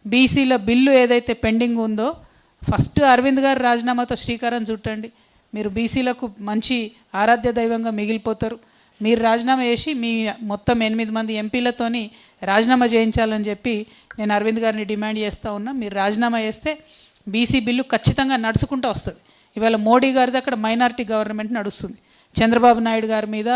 బీసీల బిల్లు ఏదైతే పెండింగ్ ఉందో ఫస్ట్ అరవింద్ గారు రాజీనామాతో శ్రీకారం చుట్టండి. మీరు బీసీలకు మంచి ఆరాధ్య దైవంగా మిగిలిపోతారు. మీరు రాజీనామా చేసి మీ మొత్తం 8 మంది ఎంపీలతోని రాజీనామా చేయించాలని చెప్పి నేను అరవింద్ గారిని డిమాండ్ చేస్తూ ఉన్నా. మీరు రాజీనామా చేస్తే బీసీ బిల్లు ఖచ్చితంగా నడుచుకుంటూ వస్తుంది. ఇవాళ మోడీ గారిది అక్కడ మైనారిటీ గవర్నమెంట్ నడుస్తుంది. చంద్రబాబు నాయుడు గారి మీద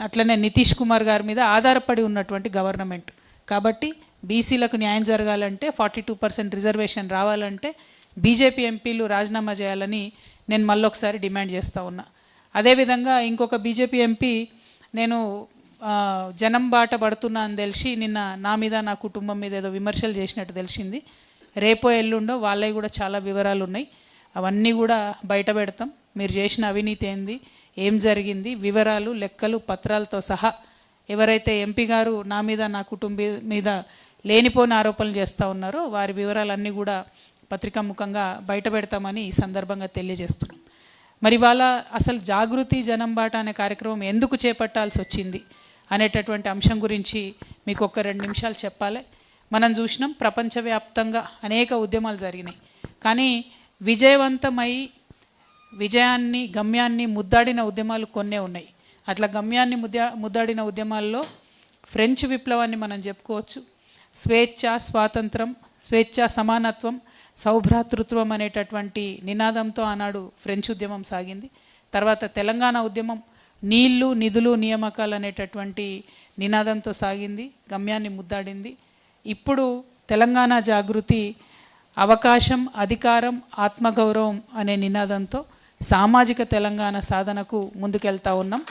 అట్లనే నితీష్ కుమార్ గారి మీద ఆధారపడి ఉన్నటువంటి గవర్నమెంట్. కాబట్టి బీసీలకు న్యాయం జరగాలంటే 42% రిజర్వేషన్ రావాలంటే బీజేపీ ఎంపీలు రాజీనామా చేయాలని నేను మళ్ళొకసారి డిమాండ్ చేస్తూ ఉన్నా. అదేవిధంగా ఇంకొక బీజేపీ ఎంపీ నేను జనం బాట పడుతున్నా అని తెలిసి నిన్న నా మీద నా కుటుంబం మీద ఏదో విమర్శలు చేసినట్టు తెలిసింది. రేపో ఎల్లుండో వాళ్ళవి కూడా చాలా వివరాలు ఉన్నాయి. అవన్నీ కూడా బయట పెడతాం. మీరు చేసిన అవినీతి ఏంది, ఏం జరిగింది, వివరాలు లెక్కలు పత్రాలతో సహా ఎవరైతే ఎంపీ గారు నా మీద నా కుటుంబం మీద లేనిపోని ఆరోపణలు చేస్తూ ఉన్నారో వారి వివరాలన్నీ కూడా పత్రికాముఖంగా బయట పెడతామని ఈ సందర్భంగా తెలియజేస్తున్నాం. మరి వాళ్ళ అసలు జాగృతి జనం బాట అనే కార్యక్రమం ఎందుకు చేపట్టాల్సి వచ్చింది అనేటటువంటి అంశం గురించి మీకు ఒక 2 నిమిషాలు చెప్పాలి. మనం చూసినాం ప్రపంచవ్యాప్తంగా అనేక ఉద్యమాలు జరిగినాయి. కానీ విజయవంతమై విజయాన్ని గమ్యాన్ని ముద్దాడిన ఉద్యమాలు కొన్నే ఉన్నాయి. అట్లా గమ్యాన్ని ముద్దాడిన ఉద్యమాల్లో ఫ్రెంచ్ విప్లవాన్ని మనం చెప్పుకోవచ్చు. స్వేచ్ఛ, స్వాతంత్రం, స్వేచ్ఛ, సమానత్వం, సౌభ్రాతృత్వం అనేటటువంటి నినాదంతో ఆనాడు ఫ్రెంచ్ ఉద్యమం సాగింది. తర్వాత తెలంగాణ ఉద్యమం నీళ్లు, నిధులు, నియామకాలు అనేటటువంటి నినాదంతో సాగింది, గమ్యాన్ని ముద్దాడింది. ఇప్పుడు తెలంగాణ జాగృతి అవకాశం, అధికారం, ఆత్మగౌరవం అనే నినాదంతో సామాజిక తెలంగాణ సాధనకు ముందుకెళ్తా ఉన్నాం.